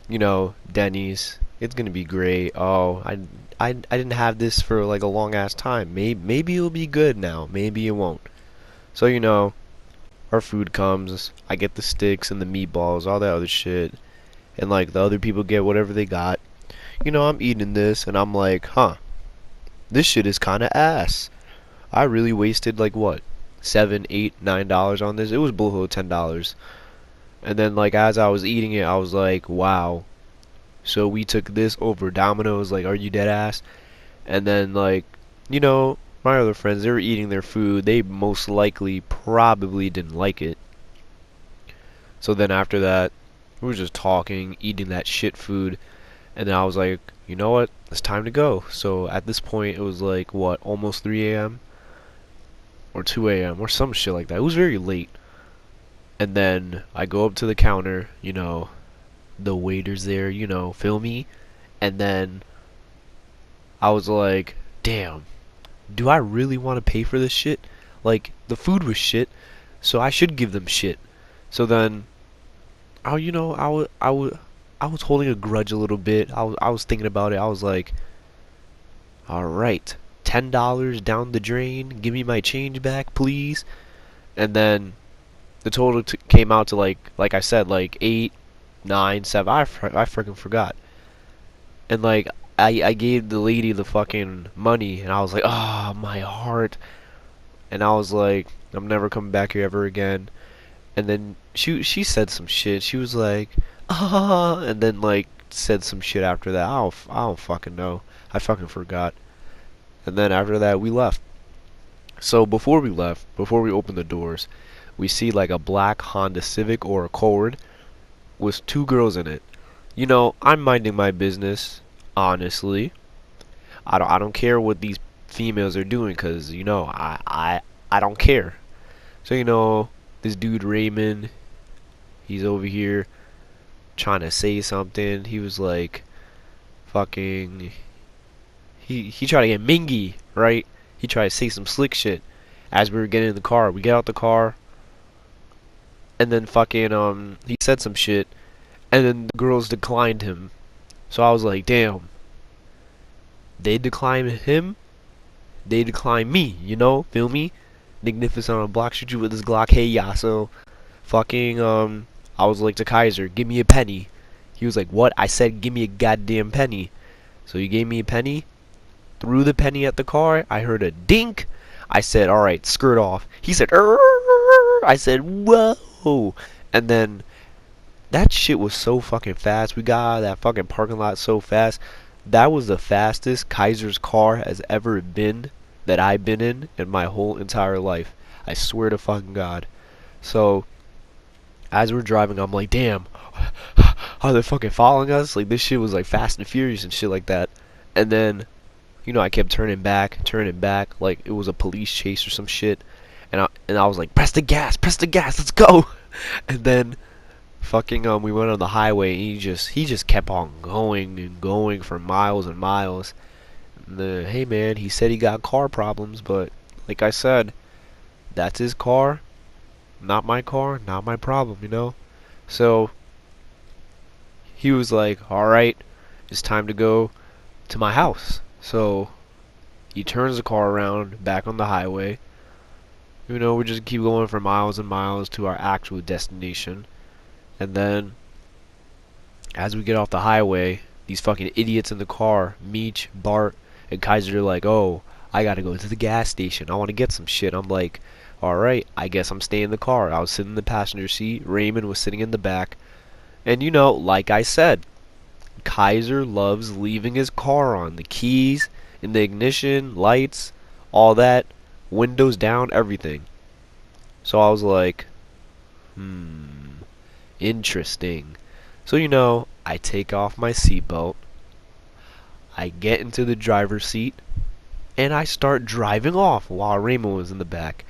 Denny's. It's gonna be great. Oh, I didn't have this for like a long ass time. Maybe it'll be good now. Maybe it won't. So our food comes. I get the sticks and the meatballs, all that other shit, and like the other people get whatever they got. I'm eating this, and I'm like, huh, this shit is kind of ass. I really wasted like what, $7, $8, $9 on this. It was below $10. And then like as I was eating it, I was like, wow. So we took this over Domino's. Like, are you dead ass? And then like, my other friends, they were eating their food. They most likely probably didn't like it. So then after that, we were just talking, eating that shit food. And then I was like, you know what? It's time to go. So at this point, it was like, what, almost 3 a.m. or 2 a.m. or some shit like that. It was very late. And then I go up to the counter, the waiter's there, feel me? And then I was like, damn, do I really want to pay for this shit? Like, the food was shit, so I should give them shit. So then, I was holding a grudge a little bit. I was thinking about it. I was like, all right, $10 down the drain. Give me my change back, please. And then the total came out to like I said, like 8, 9, 7. I freaking forgot. And like I gave the lady the fucking money, and I was like, ah, my heart. And I was like, I'm never coming back here ever again. And then she said some shit. She was like, ah, and then like said some shit after that. I don't fucking know. I fucking forgot. And then after that, we left. So before we left, before we opened the doors, we see like a black Honda Civic or Accord with two girls in it. I'm minding my business, honestly. I don't care what these females are doing, cause I don't care. So this dude Raymond, he's over here trying to say something. He was like fucking he tried to get mingy, right? He tried to say some slick shit as we were getting in the car. We get out the car, and then fucking he said some shit, and then the girls declined him. So I was like, damn, they decline him, they decline me, feel me? Magnificent on a block, shoot you with this Glock, hey ya. So fucking I was like to Kaiser, give me a penny. He was like, what? I said give me a goddamn penny. So he gave me a penny, threw the penny at the car. I heard a dink. I said, alright, skirt off. He said, "Err." I said, whoa. And then that shit was so fucking fast. We got out of that fucking parking lot so fast. That was the fastest Kaiser's car has ever been that I've been in my whole entire life. I swear to fucking God. So as we're driving, I'm like, damn, are they fucking following us? Like, this shit was like Fast and Furious and shit like that. And then, I kept turning back, like it was a police chase or some shit. And I was like, press the gas, let's go. And then, fucking, we went on the highway, and he just kept on going and going for miles and miles. And hey man, he said he got car problems, but like I said, that's his car, not my car, not my problem. So he was like, alright, it's time to go to my house. So he turns the car around back on the highway. We just keep going for miles and miles to our actual destination. And then as we get off the highway, these fucking idiots in the car, Meech, Bart, and Kaiser, are like, oh, I gotta go to the gas station. I want to get some shit. I'm like, alright, I guess I'm staying in the car. I was sitting in the passenger seat. Raymond was sitting in the back. And like I said, Kaiser loves leaving his car on. The keys, in the ignition, lights, all that, windows down, everything. So I was like, interesting. So I take off my seatbelt, I get into the driver's seat, and I start driving off while Raymond was in the back.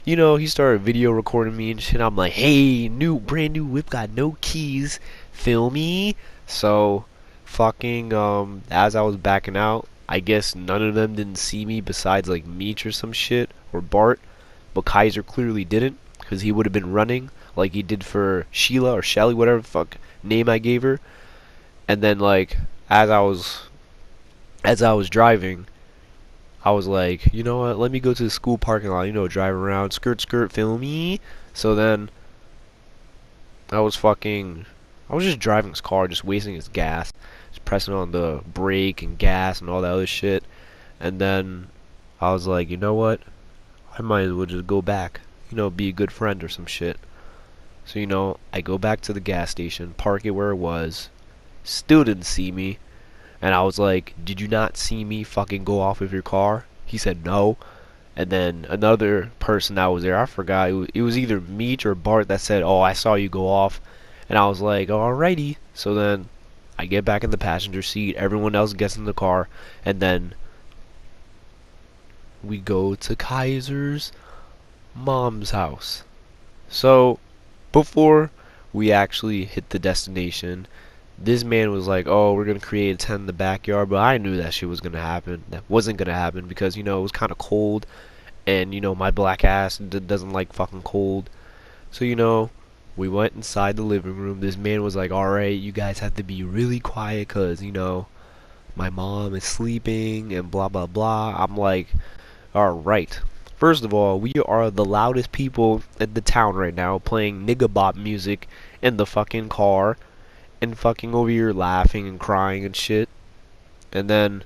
He started video recording me and shit. I'm like, hey, brand new whip, got no keys, feel me? So fucking as I was backing out, I guess none of them didn't see me besides like Meech or some shit, or Bart, but Kaiser clearly didn't, because he would have been running like he did for Sheila or Shelly, whatever the fuck name I gave her. And then like as I was as I was driving, I was like, you know what? Let me go to the school parking lot. Drive around, skirt, skirt, film me. So then I was fucking, I was just driving his car, just wasting his gas, just pressing on the brake and gas and all that other shit. And then I was like, you know what? I might as well just go back. Be a good friend or some shit. So I go back to the gas station, park it where it was. Still didn't see me. And I was like, did you not see me fucking go off with your car? He said no. And then another person that was there, I forgot, it was either Meech or Bart that said, oh, I saw you go off. And I was like, alrighty. So then I get back in the passenger seat, everyone else gets in the car, and then we go to Kaiser's mom's house. So before we actually hit the destination, this man was like, oh, we're gonna create a tent in the backyard, but I knew that shit was gonna happen. That wasn't gonna happen because it was kind of cold, and my black ass doesn't like fucking cold. So we went inside the living room. This man was like, alright, you guys have to be really quiet because my mom is sleeping and blah blah blah. I'm like, alright. First of all, we are the loudest people in the town right now, playing nigga bop music in the fucking car and fucking over here laughing and crying and shit. And then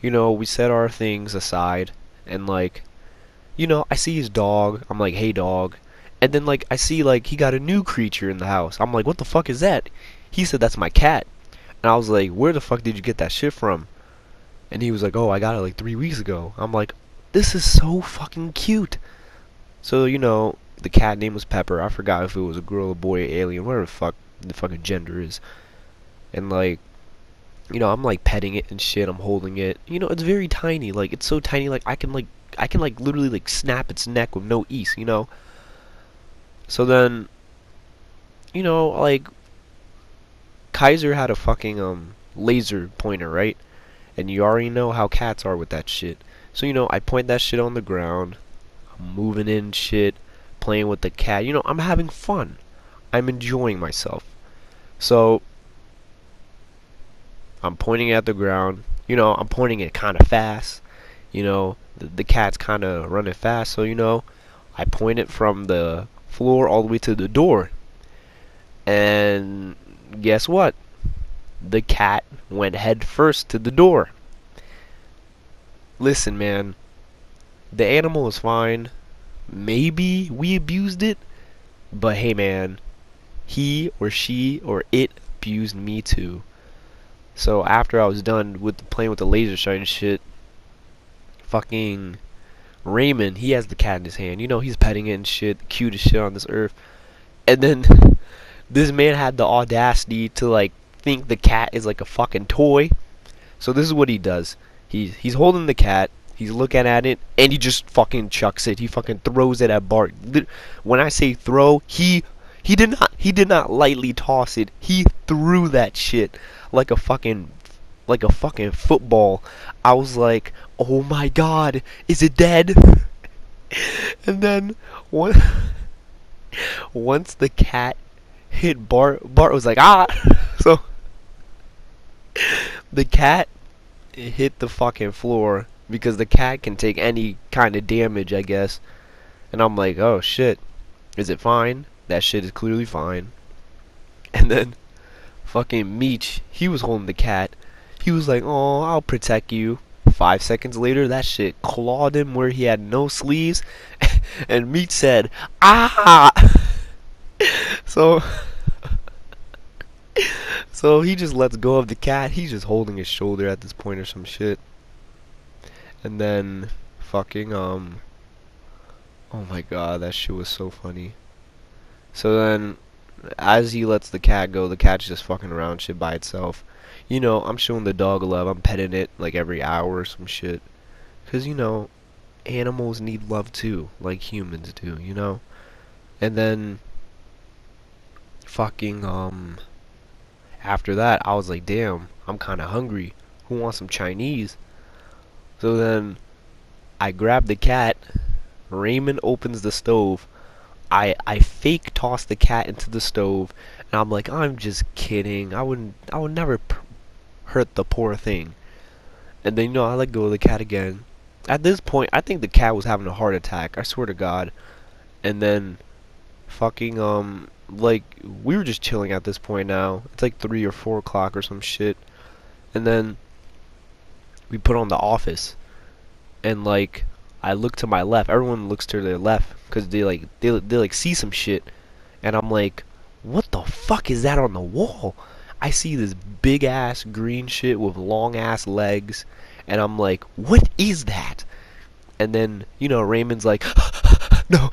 we set our things aside, and like I see his dog. I'm like, hey dog. And then like I see like he got a new creature in the house. I'm like, what the fuck is that? He said, that's my cat. And I was like, where the fuck did you get that shit from? And he was like, oh, I got it like 3 weeks ago. I'm like, this is so fucking cute. So the cat name was Pepper. I forgot if it was a girl, a boy, alien, whatever the fucking gender is. And like I'm like petting it and shit. I'm holding it. It's very tiny. Like it's so tiny. Like I can literally like snap its neck with no ease. So then like Kaiser had a fucking laser pointer, right? And you already know how cats are with that shit. So I point that shit on the ground. I'm moving in shit, playing with the cat. I'm having fun. I'm enjoying myself. So I'm pointing at the ground. I'm pointing it kind of fast. The cat's kind of running fast. So I point it from the floor all the way to the door. And guess what? The cat went head first to the door. Listen, man. The animal is fine. Maybe we abused it. But hey, man. He or she or it abused me too. So after I was done with playing with the laser sight and shit, fucking Raymond, he has the cat in his hand. He's petting it and shit, the cutest shit on this earth. And then this man had the audacity to like think the cat is like a fucking toy. So this is what he does. He's holding the cat, he's looking at it, and he just fucking chucks it. He fucking throws it at Bart. When I say throw, he did not lightly toss it. He threw that shit like a fucking football. I was like, oh my god, is it dead? And then once the cat hit Bart was like, ah. So the cat hit the fucking floor because the cat can take any kind of damage, I guess. And I'm like, oh shit, is it fine? That shit is clearly fine. And then fucking Meech, he was holding the cat. He was like, oh, I'll protect you. 5 seconds later, that shit clawed him where he had no sleeves. And Meech said, ah. So he just lets go of the cat. He's just holding his shoulder at this point or some shit. And then fucking oh my god, that shit was so funny. So then as he lets the cat go, the cat's just fucking around shit by itself. I'm showing the dog love. I'm petting it like every hour or some shit. Cause animals need love too, like humans do, And then fucking after that I was like, damn, I'm kinda hungry. Who wants some Chinese? So then I grab the cat. Raymond opens the stove. I fake toss the cat into the stove, and I'm like, I'm just kidding. I would never hurt the poor thing. And then, I let go of the cat again. At this point, I think the cat was having a heart attack. I swear to God. And then, fucking, like, we were just chilling at this point now. It's like 3 or 4 o'clock or some shit. And then, we put on The Office. And, like, I look to my left. Everyone looks to their left. Because they see some shit. And I'm like, what the fuck is that on the wall? I see this big ass green shit with long ass legs, and I'm like, what is that? And then, Raymond's like, no.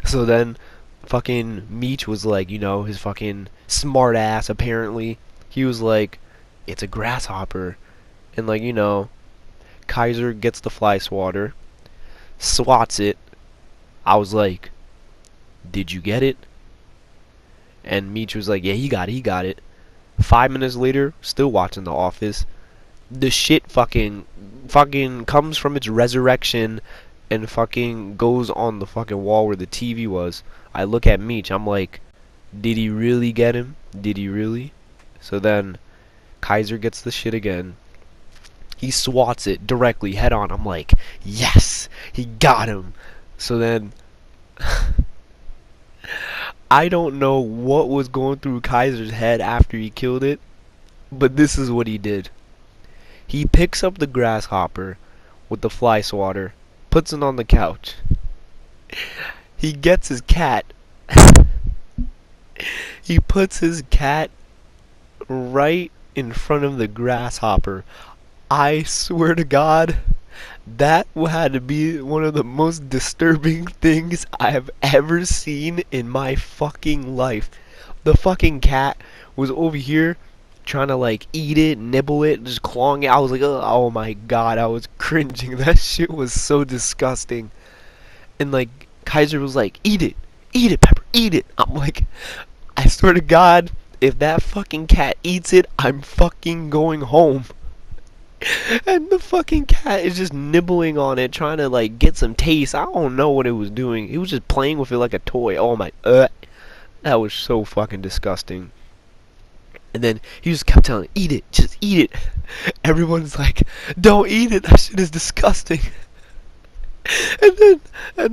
So then, fucking Meech was like, his fucking smart ass apparently. He was like, it's a grasshopper. And like, Kaiser gets the fly swatter, swats it. I was like, did you get it? And Meech was like, yeah, he got it. 5 minutes later, still watching The Office. The shit fucking comes from its resurrection and fucking goes on the fucking wall where the TV was. I look at Meech, I'm like, did he really get him? Did he really? So then, Kaiser gets the shit again. He swats it directly, head on. I'm like, yes! He got him! So then, I don't know what was going through Kaiser's head after he killed it, but this is what he did. He picks up the grasshopper with the fly swatter, puts it on the couch. He gets his cat. He puts his cat right in front of the grasshopper. I swear to God, that had to be one of the most disturbing things I have ever seen in my fucking life. The fucking cat was over here trying to like eat it, nibble it, just clawing it. I was like, ugh, oh my God, I was cringing. That shit was so disgusting. And like, Kaiser was like, eat it, Pepper, eat it. I'm like, I swear to God, if that fucking cat eats it, I'm fucking going home. And the fucking cat is just nibbling on it, trying to like get some taste. I don't know what it was doing. It was just playing with it like a toy. Oh my, that was so fucking disgusting. And then he just kept telling it, eat it, just eat it. Everyone's like, don't eat it, that shit is disgusting. And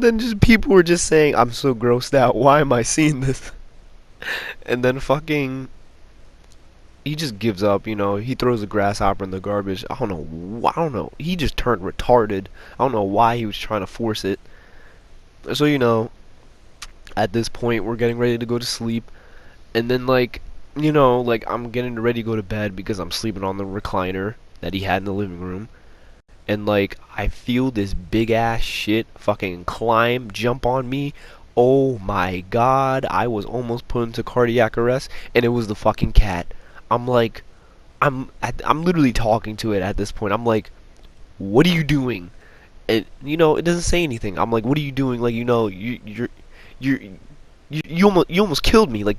then just people were just saying, I'm so grossed out, why am I seeing this? And then fucking, he just gives up, he throws the grasshopper in the garbage. I don't know, he just turned retarded. I don't know why he was trying to force it. So, at this point, we're getting ready to go to sleep. And then, like, I'm getting ready to go to bed because I'm sleeping on the recliner that he had in the living room. And, like, I feel this big ass shit fucking jump on me. Oh my God, I was almost put into cardiac arrest, and it was the fucking cat. I'm like, I'm literally talking to it at this point. I'm like, what are you doing? And it doesn't say anything. I'm like, what are you doing? Like, you almost killed me. Like,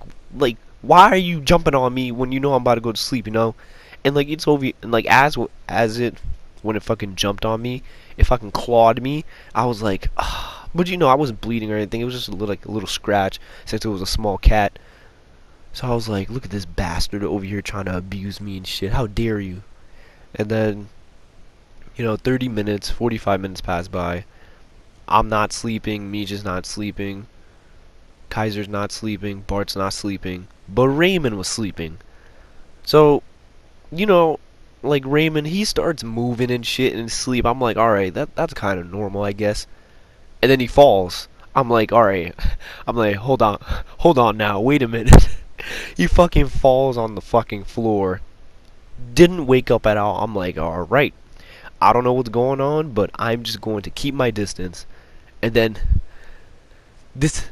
why are you jumping on me when I'm about to go to sleep? And like, it's over. And like, when it fucking jumped on me, it fucking clawed me. I was like, ah. But I wasn't bleeding or anything. It was just a little scratch since it was a small cat. So I was like, look at this bastard over here trying to abuse me and shit. How dare you? And then, 30 minutes, 45 minutes pass by. I'm not sleeping. Meech is not sleeping. Kaiser's not sleeping. Bart's not sleeping. But Raymond was sleeping. So, like Raymond, he starts moving and shit in his sleep. I'm like, alright, that's kind of normal, I guess. And then he falls. I'm like, alright. I'm like, hold on now, wait a minute. He fucking falls on the fucking floor. Didn't wake up at all. I'm like, alright. I don't know what's going on, but I'm just going to keep my distance. And then this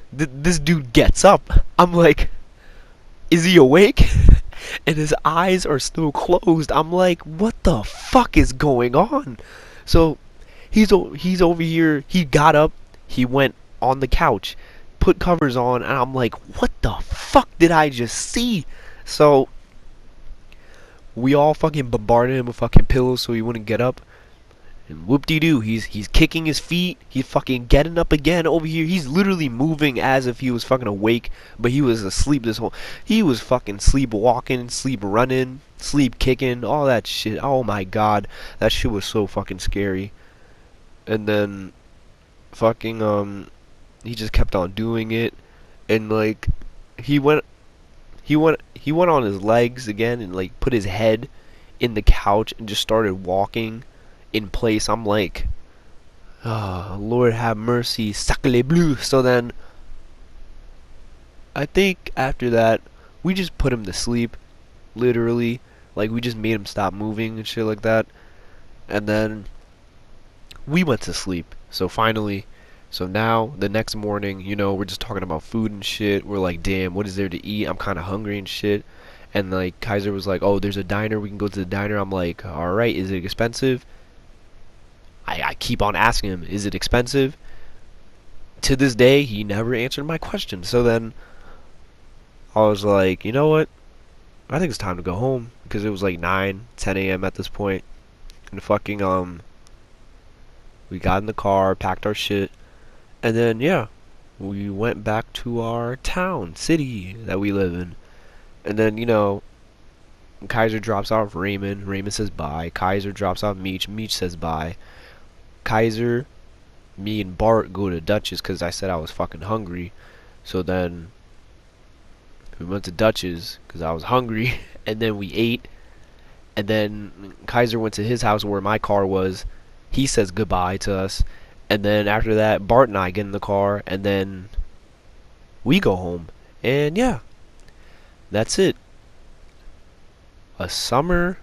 dude gets up. I'm like, is he awake? And his eyes are still closed. I'm like, what the fuck is going on? So he's over here. He got up. He went on the couch, put covers on, and I'm like, what the fuck did I just see? So we all fucking bombarded him with fucking pillows so he wouldn't get up. And whoop-de-doo, he's kicking his feet. He's fucking getting up again over here. He's literally moving as if he was fucking awake, but he was asleep this whole. He was fucking sleepwalking, sleep running, sleep kicking, all that shit. Oh my god, that shit was so fucking scary. And then fucking he just kept on doing it, and like he went he went on his legs again and like put his head in the couch and just started walking in place. I'm like, oh, Lord have mercy, sacre bleu. So then I think after that we just put him to sleep, literally. Like we just made him stop moving and shit like that. And then we went to sleep. So finally, so now the next morning, you know, we're just talking about food and shit. We're like, damn, what is there to eat? I'm kind of hungry and shit. And like Kaiser was like, oh, there's a diner. We can go to the diner. I'm like, all right, is it expensive? I keep on asking him, is it expensive? To this day, he never answered my question. So then I was like, you know what? I think it's time to go home because it was like 9, 10 a.m. at this point. And fucking we got in the car, packed our shit, and then yeah, we went back to our town, city that we live in. And then, you know, Kaiser drops off Raymond. Raymond says bye. Kaiser drops off Meech. Meech says bye. Kaiser, me, and Bart go to Dutch's because I said I was fucking hungry. So then we went to Dutch's because I was hungry. And then we ate. And then Kaiser went to his house where my car was. He says goodbye to us. And then after that, Bart and I get in the car. And then we go home. And yeah, that's it. A summer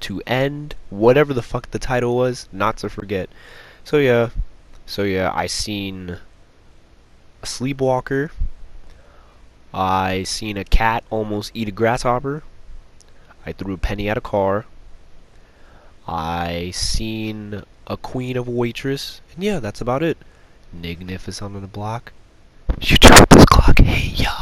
to end, whatever the fuck the title was, not to forget. So yeah, I seen a sleepwalker. I seen a cat almost eat a grasshopper. I threw a penny at a car. I seen a queen of a waitress. And yeah, that's about it. Nignificent on the block. You turn this clock. Hey yo.